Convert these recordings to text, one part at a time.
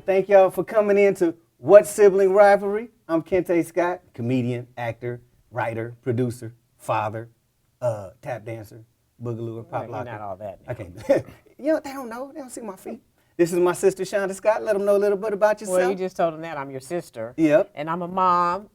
thank y'all for coming in to What Sibling Rivalry. I'm Kente Scott, comedian, actor, writer, producer, father, tap dancer, boogaloo, pop locker. Not all that. Okay. They don't know. They don't see my feet. This is my sister, Shonda Scott. Let them know a little bit about yourself. Well, you just told them that. I'm your sister. Yep. And I'm a mom,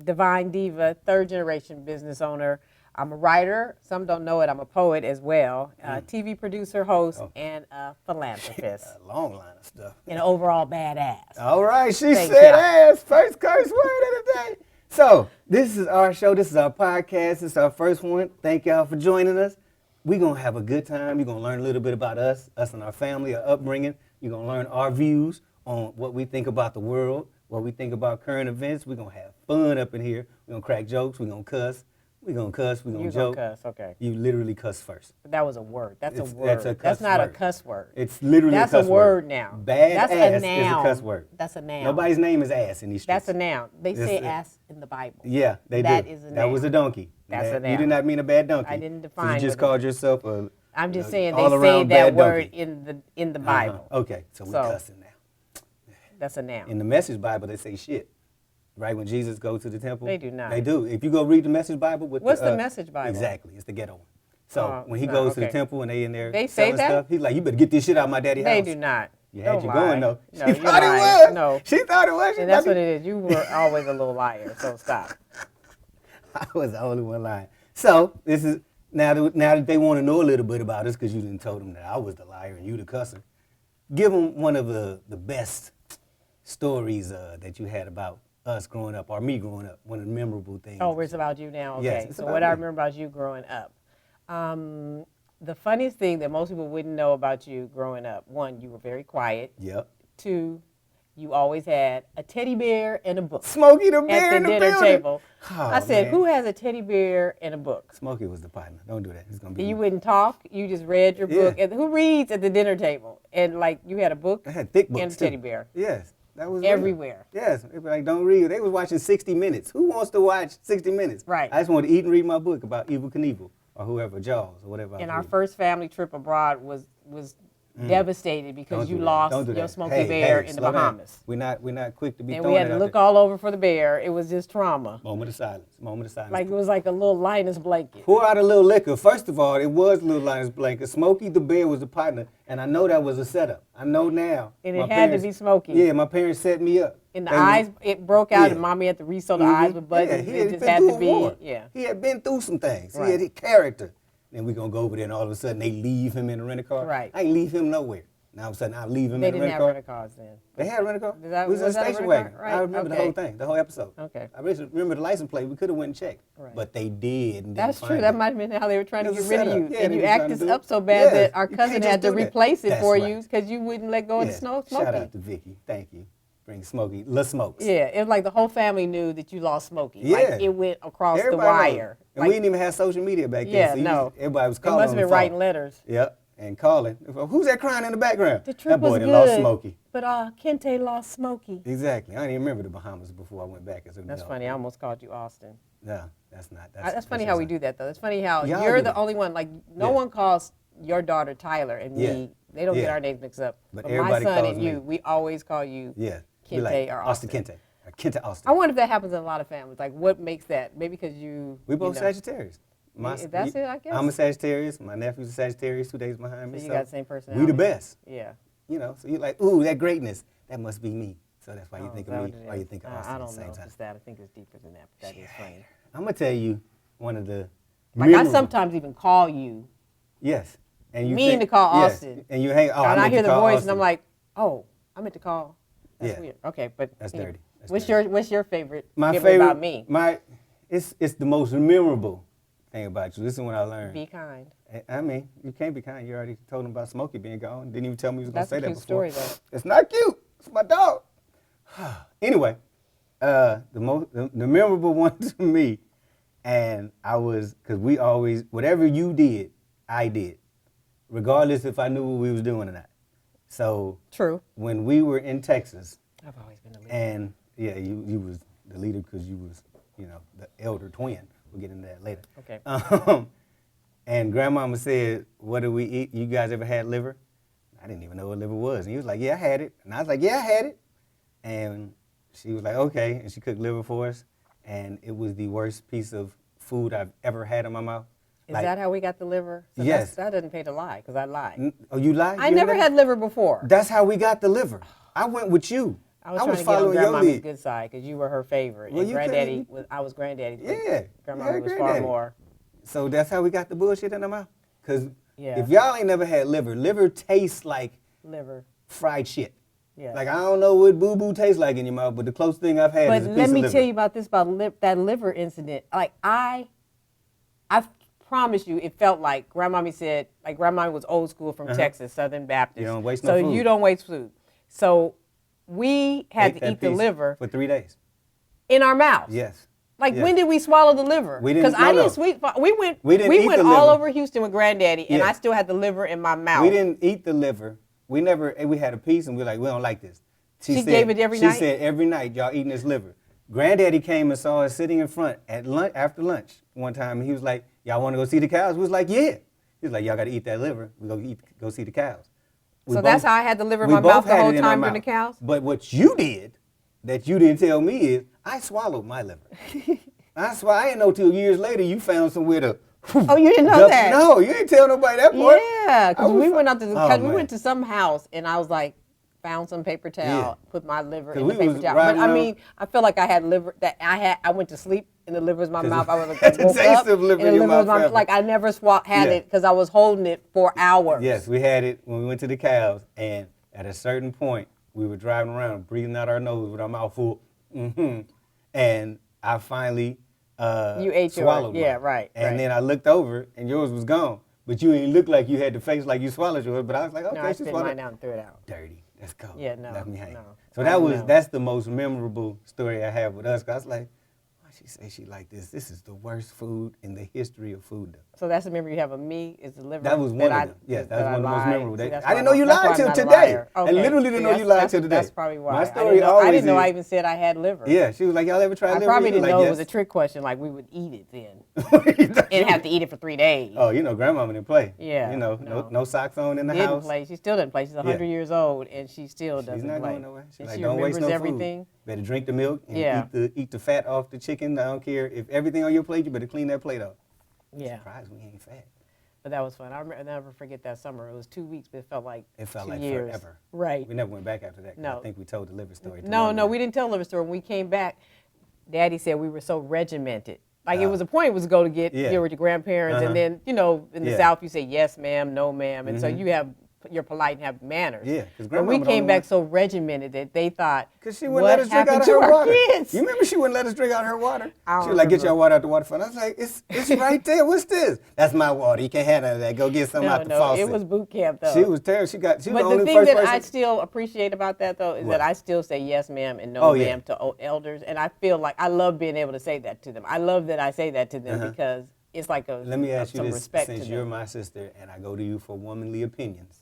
divine diva, third generation business owner. I'm a writer. Some don't know it. I'm a poet as well. TV producer, host, and a philanthropist. A long line of stuff. And an overall badass. All right. She said ass. First curse word of the day. So this is our show. This is our podcast. This is our first one. Thank y'all for joining us. We're going to have a good time. You're going to learn a little bit about us and our family, our upbringing. You're going to learn our views on what we think about the world, what we think about current events. We're going to have fun up in here. We're going to crack jokes. We're going to cuss. We're going to cuss. We're going to joke. Cuss, okay. You literally cuss first. But that was a word. That's a word. That's a cuss That's not word. A cuss word. It's literally that's a cuss word. That's a word now. Bad that's ass a noun. is a cuss word. That's a noun. Nobody's name is ass in these streets. That's a noun. They say ass in the Bible. Yeah, they do. That is a noun. That was a donkey. That's a noun. You did not mean a bad donkey. I didn't define. So you just called yourself a... I'm just saying they say that word in the Bible. Okay, so we're cussing now. That's a noun. In the Message Bible, they say shit. Right, when Jesus goes to the temple? They do not. They do. If you go read the Message Bible with What's the Message Bible? Exactly, it's the ghetto one. So when he goes to the temple and they in there they say that? stuff, he's like, you better get this shit out of my daddy's house. They do not. You had you going, though. No, she thought it was. No. She thought it was. And that's what it is. You were always a little liar, so stop. I was the only one lying. So this is... Now that they want to know a little bit about us, because you didn't told them that I was the liar and you the cusser, give them one of the best stories that you had about us growing up, or me growing up, one of the memorable things. Oh, it's about you now? Okay. Yes, so what I remember about you growing up. The funniest thing that most people wouldn't know about you growing up, one, you were very quiet. Yep. Two, you always had a teddy bear and a book. Smokey the bear at in the the dinner building. table. Oh, I said, man. who has a teddy bear and a book? Smokey was the partner. Don't do that. It's gonna be You wouldn't talk. You just read your book. And who reads at the dinner table? And like you had a book I had thick books and a teddy bear. Yes. That was everywhere. Real. Yes. They were like, don't read. They was watching 60 Minutes. Who wants to watch 60 Minutes? Right. I just wanted to eat and read my book about Evel Knievel or whoever, Jaws or whatever. And our first family trip abroad was devastated because you lost your Smokey Bear in the Bahamas. We're not quick to be. And we had to look all over for the bear. It was just trauma. Moment of silence. Moment of silence. Like it was like a little Linus blanket. Pour out a little liquor. First of all, it was little Linus blanket. Smokey the bear was the partner, and I know that was a setup. I know now. And it had to be Smokey. Yeah, my parents set me up. And the eyes, it broke out, and mommy had to re-sew the eyes with buttons. Yeah, it just had to be. Yeah. He had been through some things. Right. He had his character. Then we're gonna go over there, and all of a sudden they leave him in a rental car. Right. I ain't leave him nowhere. Now all of a sudden I leave him They in a didn't rental have car. rental cars then. They had a rental car. That, we was in a station wagon. Right. I remember the whole thing, the whole episode. Okay. I remember the license plate. We could have went and checked, Right. but they did. And That's didn't true. find That it. might have been how they were trying to It get was rid of set you. up. Yeah, And they you were trying acted to do up it. so bad Yes. that our You cousin can't had just to do that. replace it That's for right. you because you wouldn't let go of the Smokey. Shout out to Vicky. Thank you. Bring Smokey. Lil Smokes. Yeah, it was like the whole family knew that you lost Smokey. Yeah. Like it went across Everybody the wire. And Like, we didn't even have social media back then. Yeah, so no. Everybody was it calling must on have been the phone. writing letters. Yep. And calling. Who's that crying in the background? The trip that boy was that good, lost Smokey. but Kente lost Smokey. Exactly. I didn't even remember the Bahamas before I went back as an That's adult. funny. I almost called you Austin. No, that's not. That's funny how we do that, though. It's funny how Y'all you're do the it. only one. Like, no one calls your daughter Tyler and Yeah. me. They don't Yeah. get our names mixed up. But But my everybody son calls and you, me. we always call you Yeah. Kente We like or Austin Austin. Kente. Or Kente Austin. I wonder if that happens in a lot of families. Like, what makes that? Maybe because We both you know, Sagittarius. That's it, I guess. I'm a Sagittarius. My nephew's a Sagittarius, 2 days behind me. So you got the same personality. We the best. Yeah. You know, so you're like, ooh, that greatness. That must be me. So that's why you think is of that me. what it Why is? you think of Austin I at the don't same know. time. It's that. I think it's deeper than that, but that is funny. I'm going to tell you one of the Like, I memorable- sometimes even call you. Yes. And you mean think- to call yes. Austin. And you hang, oh, and I meant hear to the call voice, Austin. and I'm like, oh, I meant to call. That's Yeah. weird. Okay, but That's anyway, dirty. That's What's your favorite? My memory favorite about me? It's the most memorable thing about you. This is what I learned. Be kind. I mean, you can't be kind. You already told him about Smokey being gone. Didn't even tell me you was going to That's say a that cute before. story, though. It's not cute. It's my dog. Anyway, the memorable one to me, and I was, because we always, whatever you did, I did, regardless if I knew what we was doing or not. So True. when we were in Texas, I've always been a leader. and yeah, you was the leader because you was, you know, the elder twin. We'll get into that later. Okay. And grandmama said, what do we eat? You guys ever had liver? I didn't even know what liver was. And he was like, yeah, I had it. And I was like, yeah, I had it. And she was like, okay. And she cooked liver for us. And it was the worst piece of food I've ever had in my mouth. Is that how we got the liver? So yes. That doesn't pay to lie, because I lied. Oh, you lied? I never had liver before. That's how we got the liver. I went with you. I was trying to get on Grandmommy's good side, because you were her favorite. Well, and Granddaddy, I was Granddaddy's. Yeah. Grandmommy was far more. So that's how we got the bullshit in our mouth? Because if y'all ain't never had liver tastes like fried shit. Yeah. Like, I don't know what boo-boo tastes like in your mouth, but the closest thing I've had is a piece of liver. But let me tell you about this, that liver incident. Like, I promise you, it felt like Grandmommy said, like, Grandmommy was old school from Texas, Southern Baptist. You don't waste no food. So you don't waste food. So we had to eat the liver. For 3 days. In our mouths. Yes. Like, when did we swallow the liver? We didn't. Because we went all over Houston with Granddaddy, and I still had the liver in my mouth. We didn't eat the liver. We had a piece, and we were like, we don't like this. She gave it every night? She said, every night, y'all eating this liver. Granddaddy came and saw us sitting in front at lunch, after lunch one time, and he was like, y'all want to go see the cows? We was like, yeah. He was like, y'all got to eat that liver. We go see the cows. So that's how I had the liver in my mouth the whole time during the cows? But what you did, that you didn't tell me, is I swallowed my liver. I didn't know till years later you found somewhere to. Oh, you didn't know that? No, you didn't tell nobody that part. Yeah, because we went out to we went to some house, and I was like, found some paper towel, put my liver in the paper towel. But I mean, I feel like I had liver I went to sleep and the liver was in my mouth. I was like, woke up and the liver was my mouth. Like, I never had it because I was holding it for hours. Yes, we had it when we went to the cows, and at a certain point, we were driving around, breathing out our nose with our mouth full, and I finally you ate swallowed yours. Yeah, right. And then I looked over, and yours was gone. But you ain't look like you had the face like you swallowed yours. But I was like, okay, I she spit swallowed mine out and threw it out. Dirty. Let's go. Yeah, no. Left me hanging. No. So that's the most memorable story I have with us. Cause I was like, why she say she like this? This is the worst food in the history of food, though. So that's the memory you have of me, is the liver. That was one of them. Yes, that was one of the most memorable. I didn't know you lied till today. I literally didn't know you lied till today. That's probably why. My story always I didn't know I even said I had liver. Yeah, she was like, y'all ever tried liver? I probably didn't know it was a trick question, like we would eat it then. And have to eat it for 3 days. Oh, Grandmama didn't play. Yeah. No socks on in the house. Didn't play. She still didn't play. She's 100 years old, and she still doesn't play. She's not going nowhere. She's like, she don't waste remembers no everything. Food. Better drink the milk and eat the fat off the chicken. I don't care. If everything on your plate, you better clean that plate up. Yeah. I'm surprised we ain't fat. But that was fun. I'll never forget that summer. It was 2 weeks, but it felt like 2 like years. Forever. Right. We never went back after that. No. I think we told the liver story. No, we didn't tell the liver story. When we came back, Daddy said we were so regimented. Like, it was a point, it was to go to get here with your grandparents, and then, in the South, you say yes, ma'am, no, ma'am. And so you're polite and have manners. Yeah. But we came back so regimented that they thought, because she wouldn't let us drink out of her water. Kids? You remember she wouldn't let us drink out of her water? She was like, get your water out the water front. I was like, it's right there. What's this? That's my water. You can't have none of that. Go get some out the faucet. It was boot camp, though. She was terrible. She was the only But the thing that I still appreciate about that, though, is that I still say yes, ma'am, and no, ma'am to elders. And I feel like I love being able to say that to them. I love that I say that to them because it's like Let me ask you this, since you're them. my sister and I go to you for womanly opinions.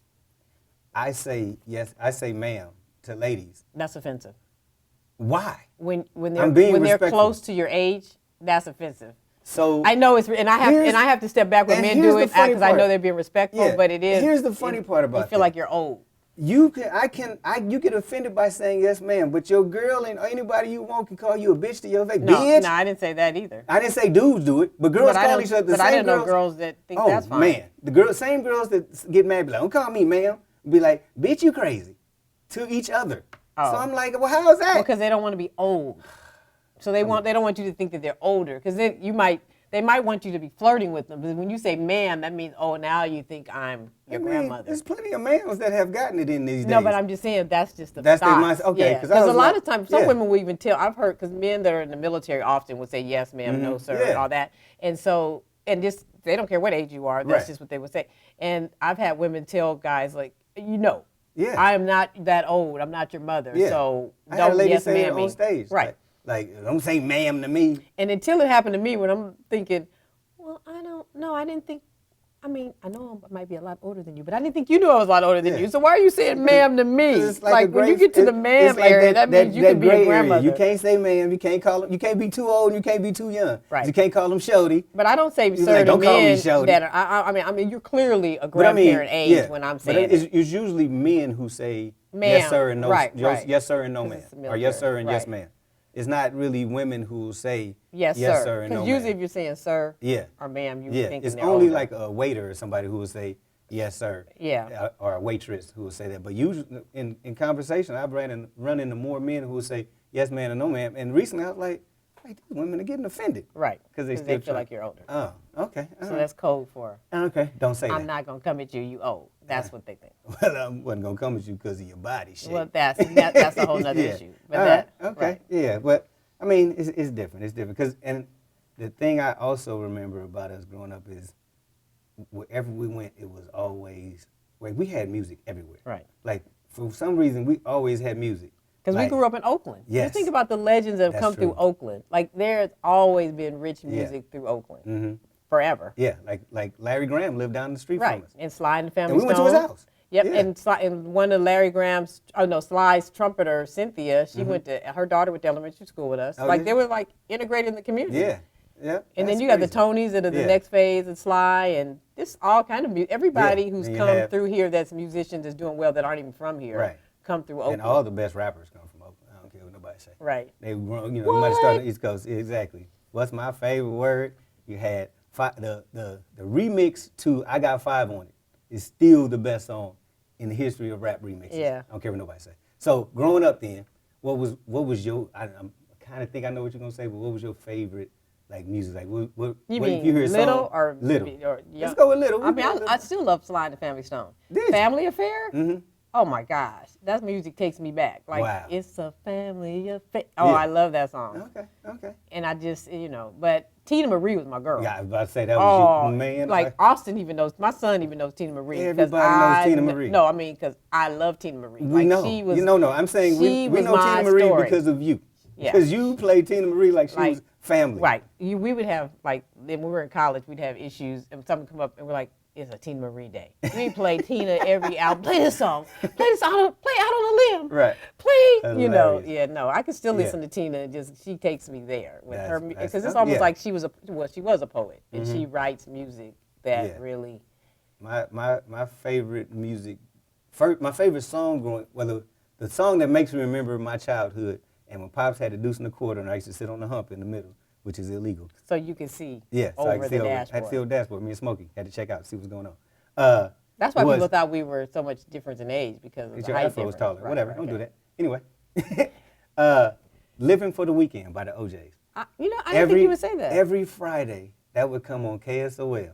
I say yes, I say ma'am to ladies. That's offensive. Why? When they're close to your age, that's offensive. So I know I have to step back when men do it because I know they're being respectful, but it is. Here's the funny part about it. You feel like you're old. You get offended by saying yes, ma'am, but your girl and anybody you want can call you a bitch to your face. No, bitch. No, I didn't say that either. I didn't say dudes do it, but girls call each other the same girls. But I didn't know girls that think that's fine. Oh, man. The same girls that get mad be like, don't call me ma'am. Be like, bitch, you crazy. To each other. So I'm like, well, how is that? Because they don't want to be old. So they don't want you to think that they're older. Because then they might want you to be flirting with them. But when you say ma'am, that means, now you think I'm your grandmother. There's plenty of ma'ams that have gotten it in these days. No, but I'm just saying that's just the That's their thought. mindset. Okay. Because a lot of times, some women will even tell, I've heard, because men that are in the military often would say yes, ma'am, no, sir, and all that. And so, they don't care what age you are. That's just what they would say. And I've had women tell guys, like, I am not that old. I'm not your mother. Yeah. So I had a don't lady yes, say it ma'am on stage. Right. Like, don't say ma'am to me. And until it happened to me when I'm thinking, well, I don't know. I didn't think I mean, I know I might be a lot older than you, but I didn't think you knew I was a lot older than you. So why are you saying ma'am to me? Like when you get to the ma'am area, that means you can be a grandmother. You can't say ma'am. You can't call them. You can't be too old. And you can't be too young. Right. You can't call them shorty. But I don't say sir to men that are. I mean, you're clearly a grandparent age when I'm saying. But it's usually men who say yes sir and no yes sir and no ma'am, or yes sir and yes ma'am. It's not really women who say yes sir and no ma'am. Because usually if you're saying sir or ma'am, you're thinking it's they're only older. like a waiter or somebody who will say yes sir. Yeah. Or a waitress who will say that. But usually in conversation, I've run into more men who will say yes ma'am and no ma'am. And recently I was like, these women are getting offended. Right. Because they feel like you're older. Oh, okay. So that's code for. Okay, don't say that. I'm not going to come at you, you old. That's what they think. Well, I wasn't going to come at you because of your body shape. Well, that's a whole nother issue. But yeah, but I mean, it's different. It's different. And the thing I also remember about us growing up is wherever we went, it was always, we had music everywhere. Right. Like, for some reason, we always had music. Because we grew up in Oakland. Yes. You think about the legends that have come through Oakland. Like, there's always been rich music through Oakland. Forever. Yeah, like Larry Graham lived down the street from us. And Sly and the Family Stone. And we went to his house. Yep, and one of Larry Graham's, Sly's trumpeter, Cynthia, she her daughter went to elementary school with us. They were like integrated in the community. Yeah. And then you got the Tonys that are the next phase of Sly, and this all kind of music. Everybody who's come through here that's musicians that's doing well that aren't even from here come through Oakland. And all the best rappers come from Oakland. I don't care what nobody say. Right. They grown, you might start on the East Coast. Exactly. What's my favorite word? You had the remix to I Got 5 on It is still the best song in the history of rap remixes. Yeah. I don't care what nobody say. So growing up then, what was your? I kind of think I know what you're gonna say, but what was your favorite music? Like what you mean if you hear a little song, or little? Or Let's go with little. I mean, I still love Sly and the Family Stone. Family Affair. Mm-hmm. Oh my gosh, that music takes me back. Like it's a family affair. Oh, I love that song. Okay. And I just, but Tina Marie was my girl. Yeah, I was about to say that was your man. Like Austin even knows, my son even knows Tina Marie. Everybody knows Tina Marie. No, I mean because I love Tina Marie. We know. She was, I'm saying we know Tina Marie because of you. Yeah. Because you played Tina Marie like she was family. Right. We would have then when we were in college, we'd have issues and something come up and we're like, it's a Tina Marie day. We play Tina every album. Play this song. Play this out. Play out on a limb. Right. Play. I can still listen to Tina. And just she takes me there with her because it's almost like she was a poet and she writes music that really. My favorite music, my favorite song the song that makes me remember my childhood and when Pops had a deuce and a quarter and I used to sit on the hump in the middle, which is illegal. So you can see over the dashboard. I had to see over the dashboard. Me and Smokey had to check out, see what's going on. That's why people thought we were so much different in age because of the height afro was taller. Right, whatever, don't do that. Anyway, Living for the Weekend by the OJs. I didn't think you would say that. Every Friday, that would come on KSOL.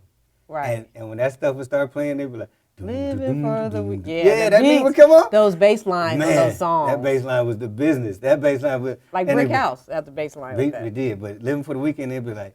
Right. And when that stuff would start playing, they'd be like, Living for the Weekend. Yeah, that beat would come on. Those bass lines on those songs. That bass line was the business. That bass line was... Like Brick House at the bass line. We did, but Living for the Weekend, they'd be like,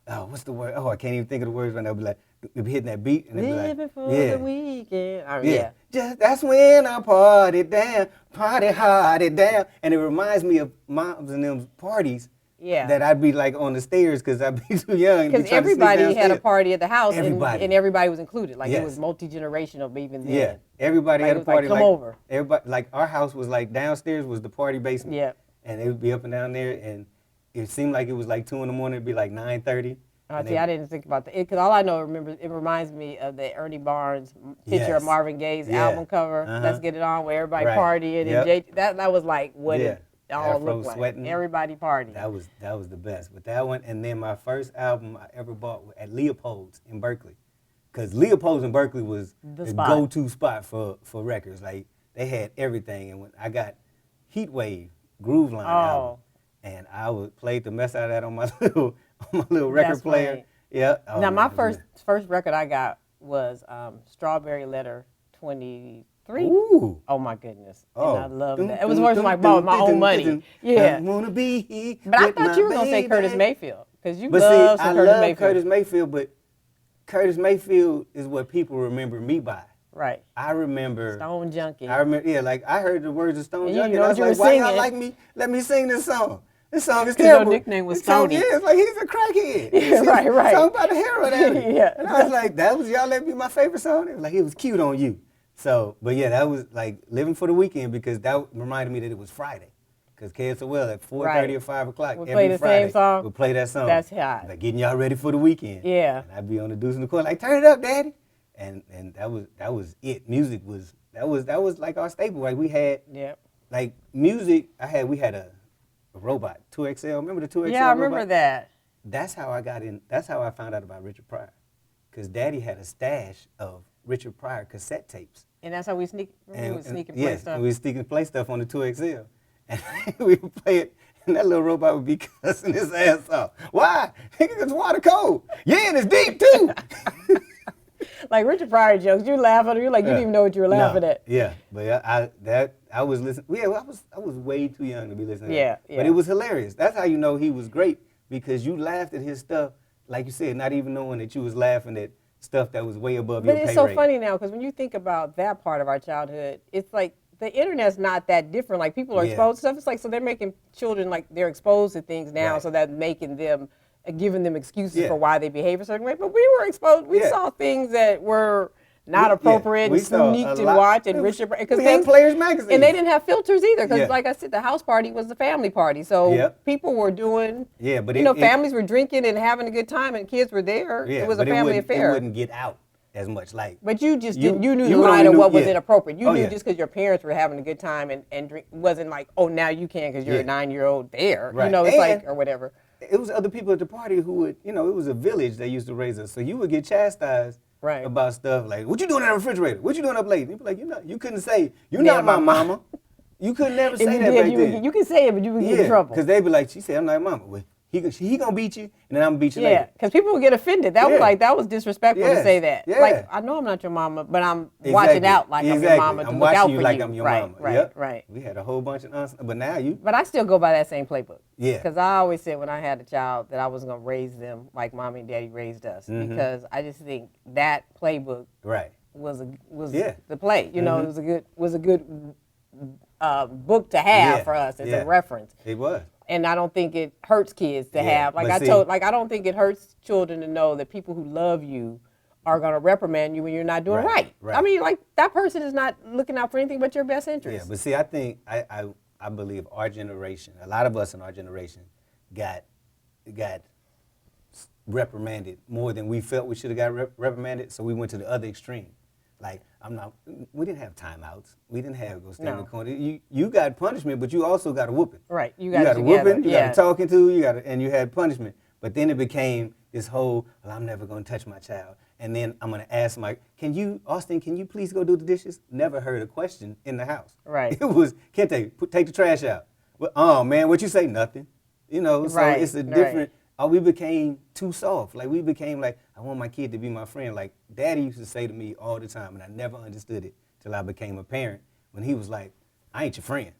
what's the word? Oh, I can't even think of the words right now. They'd be like, they'd be hitting that beat. And they'd be like, Living for the Weekend. Just that's when I party down, party hardy down. And it reminds me of moms and them parties. Yeah. That I'd be like on the stairs because I'd be too young. Because everybody had a party at the house and everybody was included. Like yes. It was multi-generational even then. Yeah. Everybody had a party. Come over. Everybody, like our house was like downstairs was the party basement. Yeah. And it would be up and down there and it seemed like it was like 2 a.m. It'd be like 9:30. I didn't think about that. Because all I know, it reminds me of the Ernie Barnes picture of Marvin Gaye's album cover. Let's Get It On, where everybody partying. And that was like what it all looked like. Sweating. Everybody partying. That was the best. But that one, and then my first album I ever bought at Leopold's in Berkeley. Because Leopold's in Berkeley was the go-to spot for records. Like, they had everything. And when I got Heatwave, Groove Line album, and I would play the mess out of that on my little record player. Funny. Yeah. Oh, now my first record I got was Strawberry Letter 23. Ooh. Oh my goodness. And I loved that. It was worth my own money. Yeah. I wanna be but I thought you were gonna say Curtis Mayfield. Because you love I love Curtis Mayfield, but Curtis Mayfield is what people remember me by. Right. I remember Stone Junkie. I remember, like I heard the words of Stone Junkie. You know and I was like, why y'all like me? Let me sing this song. This song is terrible. Your nickname was Stony. Yeah, it's like he's a crackhead. Yeah, right. Song about the heroin addict. Yeah. And I was like, that was y'all let me my favorite song? It was like, it was cute on you. So, but yeah, that was like living for the weekend because that reminded me that it was Friday. Because KSOL at 4:30 or 5 o'clock we'll every play the Friday, same song. we'll play that song. That's hot. Like getting y'all ready for the weekend. Yeah. And I'd be on the deuce in the corner like, turn it up, Daddy. And that was it. Music was that was like our staple. Like we had like music. We had a robot 2XL. Remember the 2XL? Yeah, I remember robot? that. That's how I got in. That's how I found out about Richard Pryor. Because Daddy had a stash of Richard Pryor cassette tapes. And that's how we sneak and play stuff. And we would sneak and play stuff on the 2XL. And we would play it, and that little robot would be cussing his ass off. Why? Because water cold. Yeah, and it's deep, too. Like Richard Pryor jokes, you laugh at it, you're like, you didn't even know what you were laughing at. Yeah, but I was listening. Yeah, I was way too young to be listening to that. Yeah. But it was hilarious. That's how you know he was great, because you laughed at his stuff, like you said, not even knowing that you was laughing at stuff that was way above your pay rate. But it's so funny now, because when you think about that part of our childhood, it's like the internet's not that different. Like people are exposed to stuff. It's like, so they're making children, like they're exposed to things now, so that's making them, giving them excuses for why they behave a certain way. But we were exposed, we saw things that were not appropriate, and sneaked and watched, and Richard, because we had Players magazine, and they didn't have filters either, because like I said, the house party was the family party, so people were doing, but families were drinking and having a good time, and kids were there. It was a family affair. It wouldn't get out as much, like. But you just didn't. You knew the line of what was inappropriate. You knew just because your parents were having a good time and drink, wasn't like, oh, now you can because you're a 9-year-old there. Right. It's like, or whatever. It was other people at the party who would, it was a village that used to raise us, so you would get chastised about stuff like, what you doing in the refrigerator? What you doing up late? You'd be like, you couldn't say, you're not my mama. You could never say that back then. You can say it, but you would get in trouble. Because they'd be like, she said, I'm not your mama. Well, he gonna beat you, and then I'm gonna beat you later. Yeah, because people would get offended. That was like, that was disrespectful to say that. Yeah. Like, I know I'm not your mama, but I'm watching out like I'm your mama to look out for you. Like I'm your mama. Right. We had a whole bunch of nonsense, but now But I still go by that same playbook. Yeah. Because I always said when I had a child that I was gonna raise them like mommy and daddy raised us, because I just think that playbook was the play. It was a good book to have for us as a reference. It was. And I don't think it hurts kids to have, I don't think it hurts children to know that people who love you are going to reprimand you when you're not doing right. I mean, like, that person is not looking out for anything but your best interest. Yeah, but see, I think, I believe our generation, a lot of us in our generation got reprimanded more than we felt we should have got reprimanded, so we went to the other extreme. Like, we didn't have timeouts. We didn't have go stand in the corner. You got punishment, but you also got a whooping. Right. You got a whooping, you got a talking to, and you had punishment. But then it became this whole, well, I'm never going to touch my child. And then I'm going to ask Austin, can you please go do the dishes? Never heard a question in the house. Right. It was, Kente, take the trash out. Well, oh, man, what you say? Nothing. So it's a different, we became too soft. Like, we became like, I want my kid to be my friend. Like, Daddy used to say to me all the time, and I never understood it till I became a parent, when he was like, I ain't your friend.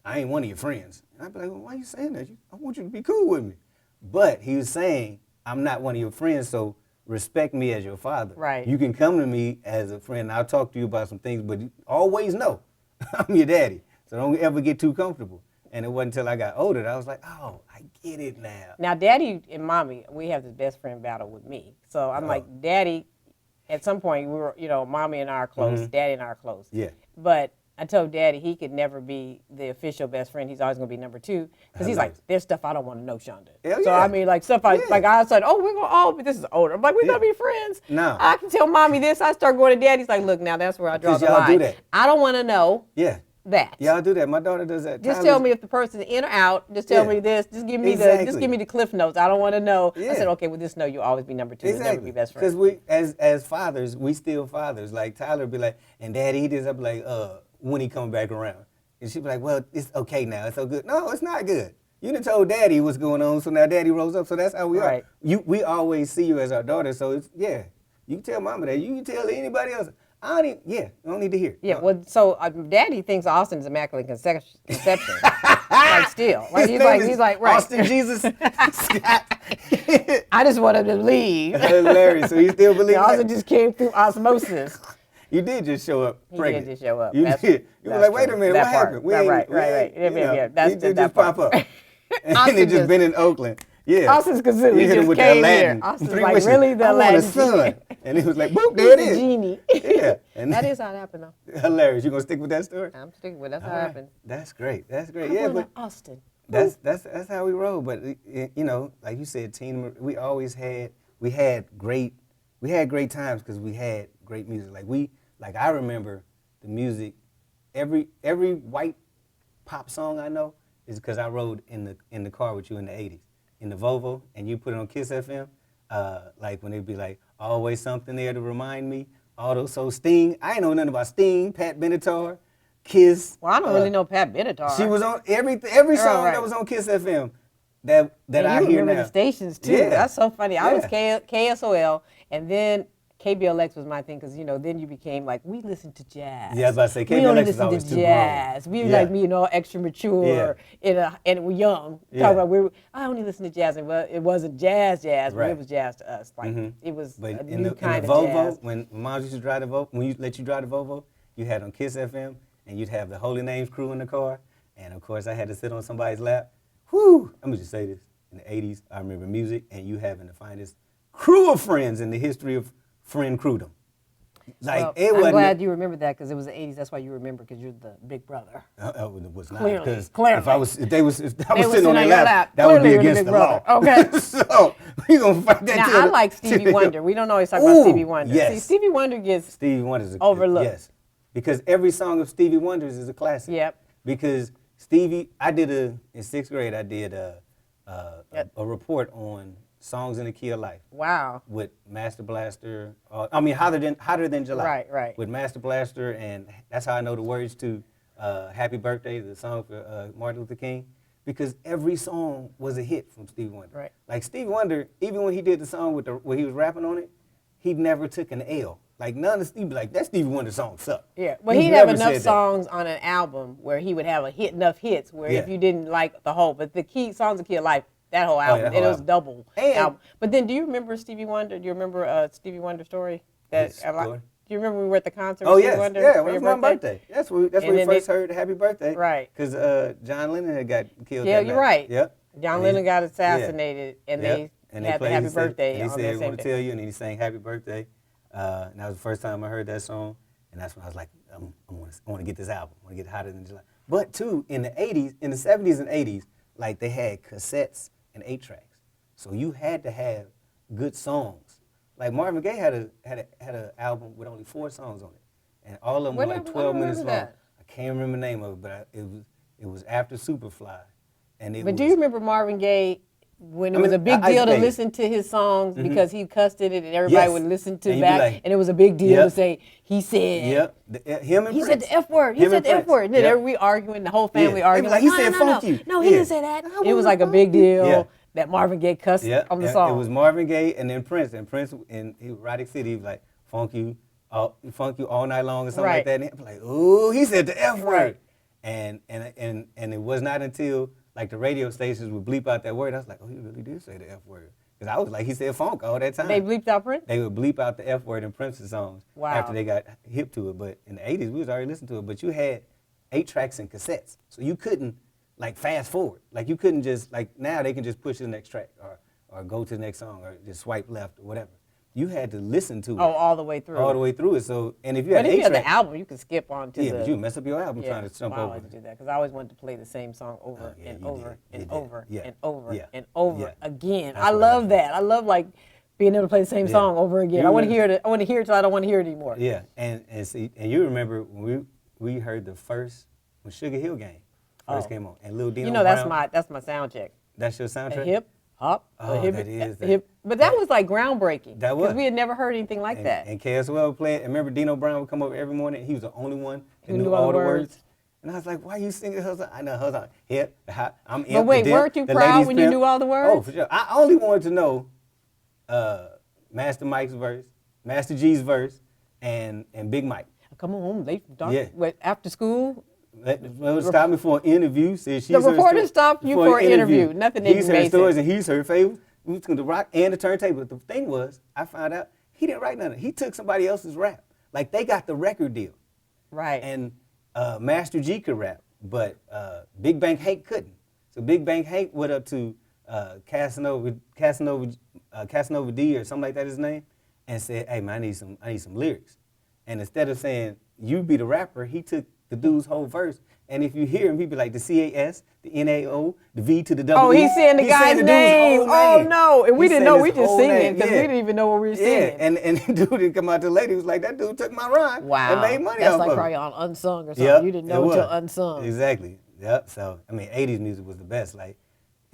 I ain't one of your friends. And I'd be like, well, why are you saying that? I want you to be cool with me. But he was saying, I'm not one of your friends, so respect me as your father. Right. You can come to me as a friend, and I'll talk to you about some things, but always know I'm your daddy. So don't ever get too comfortable. And it wasn't until I got older that I was like, oh, I get it now. Now, Daddy and Mommy, we have this best friend battle with me. So I'm like, Daddy, at some point, we were, Mommy and I are close, Daddy and I are close. Yeah. But I told Daddy he could never be the official best friend. He's always going to be number 2. Because he's like, there's stuff I don't want to know, Shonda. So, I mean, like, stuff I said, but this is older. I'm like, we're going to be friends. No. I can tell Mommy this. I start going to Daddy. He's like, look, now that's where I draw the line. Y'all do that. I don't want to know. Yeah. That. Y'all do that. My daughter does that. Just tell me if the person's in or out. Just tell me this. Just give me the cliff notes. I don't want to know. Yeah. I said, okay, well, just know you'll always be number 2 and never be best friend. Because we, as fathers, we still fathers. Like Tyler be like, and Daddy, he does. I'll be like, when he come back around, and she'd be like, well, it's okay now. It's so good. No, it's not good. You done told Daddy what's going on, so now Daddy rolls up. So that's how we are. We always see you as our daughter. So it's you can tell Mama that. You can tell anybody else. I don't need to hear. Yeah, well, so Daddy thinks Austin is immaculate conception. Like, still. Like, he's like, right. Austin Jesus Scott. I just want him to leave. Hilarious. So you still believe that? Austin just came through osmosis. You did just show up pregnant. He did just show up. You did. You were like, wait a minute, what happened? Right. Yeah, he did just pop up. And they just been in Oakland. Yeah. Austin's Kazoo. He hit him just with came the here. Aladdin. Austin's Three like, wishes. really, the I Aladdin? want a son. And it was like, boop, there it He's is. a genie. Yeah. And That is how it happened, though. Hilarious. You gonna stick with that story? I'm sticking with it. That's All how it right. happened. That's great. That's great. I'm Yeah, going but to Austin. that's how we roll. But you know, like you said, we always had great times because we had great music. Like I remember the music. Every white pop song I know is because I rode in the car with you in the '80s in the Volvo, and you put it on Kiss FM. Like when they'd be like, always something there to remind me. So Sting. I ain't know nothing about Sting, Pat Benatar, Kiss. Well, I don't really know Pat Benatar. She was on every song that was on Kiss FM that and I you hear remember now. the stations too. Yeah. That's so funny. I was Yeah. KSOL, and then KBLX was my thing because then you became like, we listen to jazz. Yeah, I was about to say, we only KBLX was listen always to too jazz. grown. We like me, extra mature, and we're young. Yeah. I only listen to jazz, and it wasn't jazz, Right. but it was jazz to us. Like it was But a in new the kind of Volvo, jazz. when Mom used to drive the Volvo, when you let you drive the Volvo, you had on Kiss FM, and you'd have the Holy Names crew in the car, and of course I had to sit on somebody's lap. Whew! Let me just say this: in the '80s, I remember music, and you having the finest crew of friends in the history of friend crewdom. Like I'm glad you remember that because it was the '80s. That's why you remember because you're the big brother. It was not Clearly, because clearly. if I was They sitting on their your lap, that would Clearly be you're the against big the brother. law. Okay. So we gonna fight that. Now I like Stevie Wonder. We don't always talk about Stevie Wonder. Yes. See, Stevie Wonder gets Stevie Wonder's overlooked. Yes, because every song of Stevie Wonder's is a classic. Yep. Because Stevie, in 6th grade, I did a report on songs in the key of life. Wow. With Master Blaster. Hotter than July. Right. With Master Blaster, and that's how I know the words to Happy Birthday, the song for Martin Luther King, because every song was a hit from Stevie Wonder. Right. Like Stevie Wonder, even when he did the song where he was rapping on it, he never took an L. Like none of Stevie, like that Stevie Wonder song sucked. Yeah, but he'd have enough songs on an album where he would have enough hits where if you didn't like the whole, but the songs of Key of Life, that whole album, it was double album. But then, do you remember Stevie Wonder? Do you remember Stevie Wonder story? Do you remember we were at the concert? Oh with yes, Stevie Wonder yeah, it was my birthday. That's when we first heard Happy Birthday. Right. Because John Lennon had got killed. Yeah, that you're night. right. Yep. John Lennon got assassinated, and they had the Happy Birthday. And he said, "I want to day. tell you," and he sang Happy Birthday. And that was the first time I heard that song, and that's when I was like, I want to get this album. I want to get Hotter Than July. But too, in the 80s, in the 70s and 80s, like they had cassettes and 8-tracks, so you had to have good songs. Like Marvin Gaye had an album with only 4 songs on it, and all of them were like 12 minutes long. I can't remember the name of it, but it was after Superfly, and But do you remember Marvin Gaye? When it was a big deal to listen to his songs because he cussed it and everybody would listen to back, and it was a big deal to say, he said, him and he Prince. said the F word, he said the F word. And then we arguing, the whole family arguing. Like, he said funk you. No, he didn't say that. It was like a big deal that Marvin Gaye cussed on the song. It was Marvin Gaye and then Prince. And Prince in Erotic City, he was like, funk you all night long or something like that. And I'm like, ooh, he said the F word. And it was not until like the radio stations would bleep out that word. I was like, oh, he really did say the F word. Because I was like, he said funk all that time. They bleeped out Prince? They would bleep out the F word in Prince's songs after they got hip to it. But in the 80s, we was already listening to it. But you had 8-tracks and cassettes. So you couldn't like fast forward. Like you couldn't just, like now they can just push to the next track or go to the next song or just swipe left or whatever. You had to listen to it. Oh, all the way through. All the way through it. So, and if you had 8 tracks. But if you had the album, you could skip on to but you mess up your album trying to jump over. I always do that because I always wanted to play the same song over and over and over and over and over again. I love that. I love like being able to play the same song over again. I want to hear it. I want to hear it till I don't want to hear it anymore. Yeah, and you remember when we heard the first when Sugar Hill Gang first came on and Lil Dino Brown. that's my sound check. That's your soundtrack. A hip hop. Oh, hip, that is that. Hip. But that was like groundbreaking. That was. Because we had never heard anything like that. And KSOL would play it. And remember Dino Brown would come over every morning. He was the only one that knew all the words. And I was like, why are you singing her song? I know her song. Hip, hop, I'm But wait, weren't you proud when you knew all the words? Oh, for sure. I only wanted to know Master Mike's verse, Master G's verse, and Big Mike. Come on, late after school. Well, stopped me for an interview. Said she's the reporter stopped you for an interview. Nothing he's heard stories sense. And he's heard favors. We took the rock and the turntable. The thing was, I found out he didn't write none of it. He took somebody else's rap. Like they got the record deal. Right. And Master G could rap, but Big Bang Hank couldn't. So Big Bang Hank went up to Casanova D or something like that, his name, and said, "Hey man, I need some lyrics." And instead of saying you be the rapper, he took the dude's whole verse. And if you hear him, he'd be like the CAS, the NAO, the V to the W. Oh, he's saying the guy's name. Oh no, and we didn't know. We just singing because we didn't even know what we were singing. Yeah, and the dude didn't come out till later. He was like, that dude took my rhyme. Wow, and made money that's off like of it. probably on Unsung or something. Yep, you didn't know until Unsung. Exactly. Yep. So I mean, '80s music was the best. Like,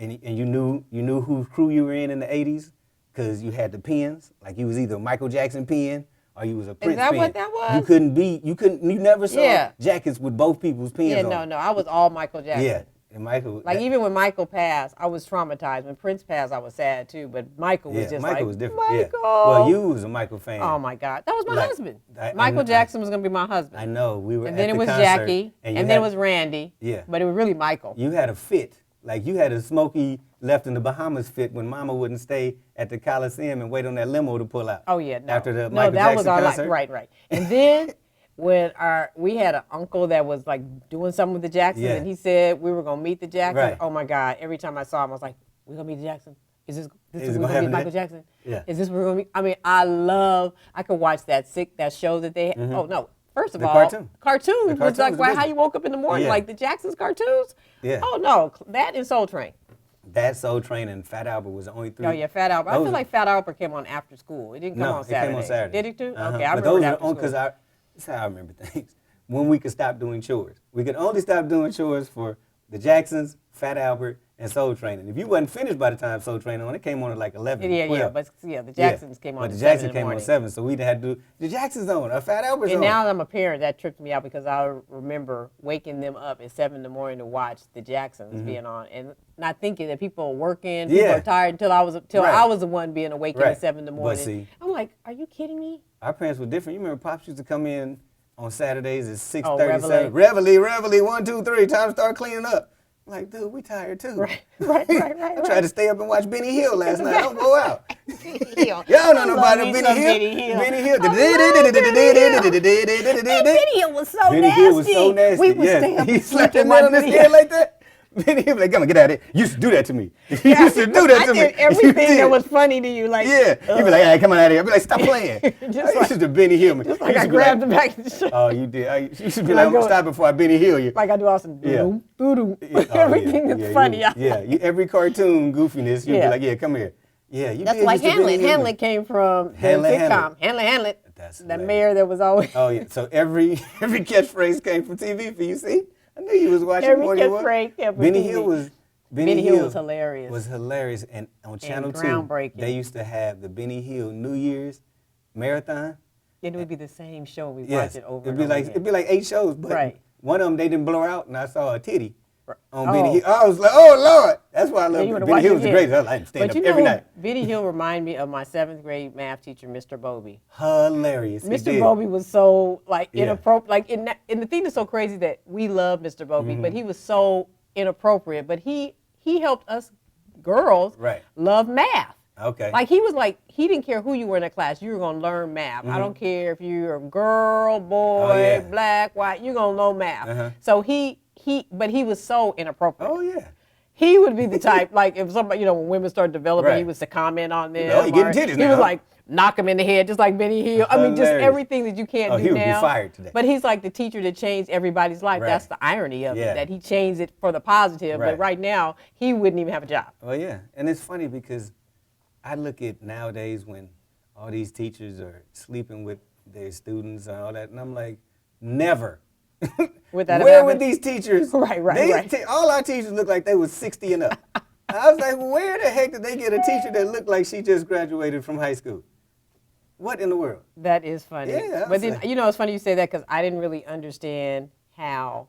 and you knew whose crew you were in the '80s because you had the pins. Like you was either a Michael Jackson pin or you was a Prince pin. Is that what that was? You never saw jackets with both people's pins on. No, I was all Michael Jackson. Yeah, and Michael. Like even when Michael passed, I was traumatized. When Prince passed, I was sad too. But Michael was just Michael like, was different. Michael. Yeah. Well, you was a Michael fan. Oh my God, that was my husband. Michael Jackson was gonna be my husband. I know. We were. And then at it was concert, Jackie, and then it was Randy. Yeah. But it was really Michael. You had a fit. Like you had a Smokey left in the Bahamas fit when Mama wouldn't stay at the Coliseum and wait on that limo to pull out. Oh yeah, no. After the no, Michael that Jackson was our concert. right. And then when we had an uncle that was like doing something with the Jacksons, and he said we were gonna meet the Jacksons. Right. Oh my God! Every time I saw him, I was like, "We gonna meet the Jacksons? Is this Is it we're gonna gonna meet happen Michael today? Jackson? Yeah. Is this where we're gonna meet?" I mean, I could watch that show that they had. Oh no. First of The all, cartoon. cartoons was cartoons like was how you woke up in the morning, Yeah. like the Jacksons cartoons. Yeah. Oh no, that and Soul Train. That Soul Train and Fat Albert was the only three. Oh yeah, Fat Albert. I feel like Fat Albert came on after school. It didn't come on Saturday. It came on Saturday. Did it too? Uh-huh. Okay, I but remember those that are on because that's how I remember things. When we could stop doing chores, we could only stop doing chores for the Jacksons, Fat Albert, and Soul Train. And if you wasn't finished by the time Soul Train on, it came on at like 11. Yeah, 12. but the Jacksons came on. But at the 7 Jacksons in the came on morning. 7, so we had to do the Jacksons on, or Fat Albert's on. And now that I'm a parent, that tripped me out because I remember waking them up at 7 in the morning to watch the Jacksons being on, and not thinking that people are working, people are tired until I was the one being awakened at 7 in the morning. But see, I'm like, are you kidding me? Our parents were different. You remember Pops used to come in on Saturdays at 6:30. Reveille. Reveille, 1, 2, 3. Time to start cleaning up. I'm like, dude, we tired too. Right. I tried to stay up and watch Benny Hill last night. Don't go out. Hill. Y'all know nobody Benny Hill. Benny Hill. Benny Hill was so nasty. Benny Hill was so nasty. We would stay up He and slapped sleep that man on his head like that. Benny Hill like, come on, get out of here. You used to do that to me. You used to do that to me. I did everything that was funny to you. Like, yeah. He'd be like, hey, come on out of here. I'd be like, stop playing. Just This is the Benny Hill. Just like I grabbed him back in the shirt. Oh, you did. You should be like, I'm going to stop before I Benny Hill you. Like I do awesome. Doo-doo. Oh, Everything that's funny. Every cartoon goofiness, you'd be like, yeah, come here. Yeah, you That's did like used to Hamlet. Benny Hill Hamlet came from the sitcom. Hamlet. That's the hilarious. mayor that was always. Oh, yeah. So every catchphrase came from TV for you, see? I knew you was watching Every more than you catchphase came from Benny TV. Hill was... Benny Hill was hilarious. Was hilarious. And on Channel 2, groundbreaking. they used to have the Benny Hill New Year's marathon. It would be the same show. We watched it over It'd and be over like again. it'd be like 8 shows, but one of them they didn't blur out, and I saw a titty on Benny Hill. I was like, oh Lord, that's why I love it. Benny Hill was the greatest. I like stand up every night. Benny Hill reminded me of my 7th grade math teacher, Mr. Bobby. Hilarious. Mr. Bobby was so inappropriate. Like and the thing that's so crazy that we love Mr. Bobby, but he was so inappropriate. But he helped us girls love math. Okay. Like he didn't care who you were in a class. You were gonna learn math. I don't care if you're a girl, boy, black, white. You're gonna know math. So but he was so inappropriate. Oh yeah. He would be the type like if somebody when women start developing, he was to comment on them. Oh, you getting titties now. He was like knock him in the head, just like Benny Hill. I mean, just everything that you can't do he would now. be fired today. But he's like the teacher that changed everybody's life. That's the irony of it, that he changed it for the positive. But right now, he wouldn't even have a job. Well, yeah, and it's funny because I look at nowadays when all these teachers are sleeping with their students and all that, and I'm like, never. Where were these teachers? Right. All our teachers look like they was 60 and up. I was like, where the heck did they get a teacher that looked like she just graduated from high school? What in the world? That is funny. Yeah, but then, it's funny you say that because I didn't really understand how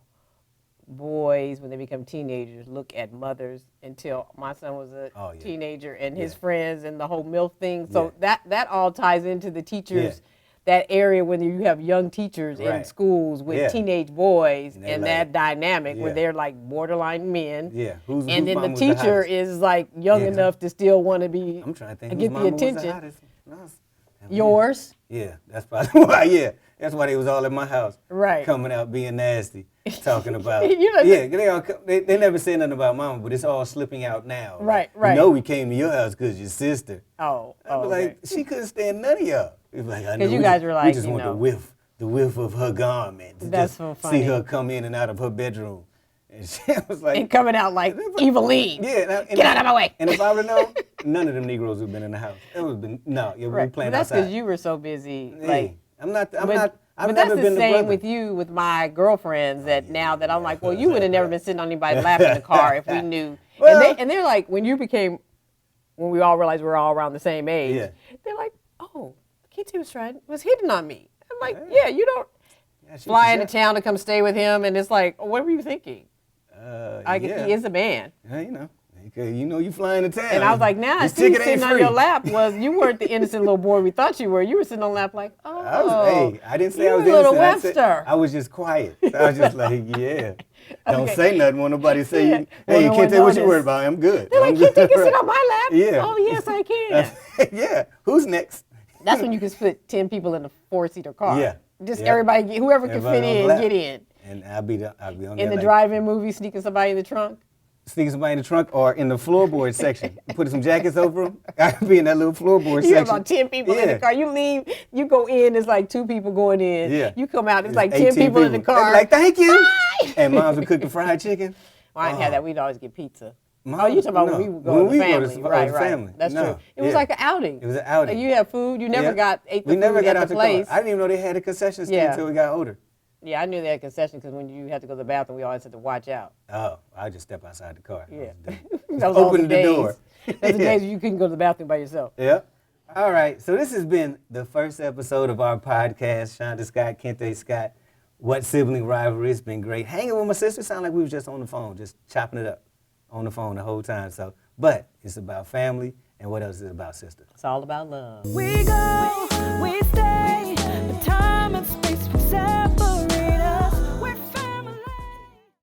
boys, when they become teenagers, look at mothers until my son was a teenager and his friends and the whole MILF thing. So that all ties into the teachers, that area when you have young teachers in schools with teenage boys and that dynamic where they're like borderline men. Yeah. And then the teacher is like young enough to still want to be I'm trying to think get the attention. Yours? Yeah, that's probably why. Yeah, that's why they was all in my house. Right. Coming out being nasty. talking about. Yeah, they never say nothing about mama, but it's all slipping out now. Right. You know we came to your house because your sister. Oh, I was like, she couldn't stand none of y'all. Because you guys were like, we just want the whiff of her garment. That's so funny. See her come in and out of her bedroom. And she was like, and coming out like Eveline. Yeah, get out of my way. And if I would have known, none of them Negroes would have been in the house. It would have been we were playing that's outside. because you were so busy. Hey, like I'm not. I've but never that's been the same brother. with you, with my girlfriends. That now that I'm like, well, you would have never been sitting on anybody's lap in the car if we knew. Well, and they're like, when we all realized we're all around the same age. Yeah. They're like, oh, Kente was hitting on me. I'm like, yeah, you don't fly into town to come stay with him, and it's like, oh, what were you thinking? He is a man. Yeah, you know you flying to town. And I was like, nah, sitting on your lap you weren't the innocent little boy we thought you were. You were sitting on the lap like, oh. I didn't say I was little innocent. Webster. I was just quiet. I was just like, yeah. Don't say nothing when nobody say, Yeah. hey, Well, Kente, what you worried about? I'm good. They're like, Kente can sit on my lap? Yeah. Oh, yes, I can. Yeah. Who's next? That's when you can fit 10 people in a 4-seater car. Yeah. Just everybody, whoever can fit in, get in. And I'll be on in there the drive-in movie, sneaking somebody in the trunk. Sneaking somebody in the trunk or in the floorboard section. Putting some jackets over them. I'll be in that little floorboard section. You have about 10 people in the car. You leave, you go in, it's like 2 people going in. Yeah. You come out, it's like 10 people in the car. Like, thank you. Bye. And moms would cook the fried chicken. Well, I didn't have that. We'd always get pizza. You talking about when we would go with the family. Right. Family. That's true. It was like an outing. It was an outing. Like you had food. You never ate the food at the place. I didn't even know they had a concession stand until we got older. Yeah, I knew they had concessions because when you had to go to the bathroom, we always had to watch out. Oh, I just step outside the car. Yeah. Just open the door. Those the days you couldn't go to the bathroom by yourself. Yeah. All right. So this has been the first episode of our podcast, Shonda Scott, Kente Scott. What Sibling Rivalry? It's been great. Hanging with my sister sounded like we was just on the phone, just chopping it up on the phone the whole time. So, but it's about family, and what else is it about, sister? It's all about love. We go, we stay, but time and space we say.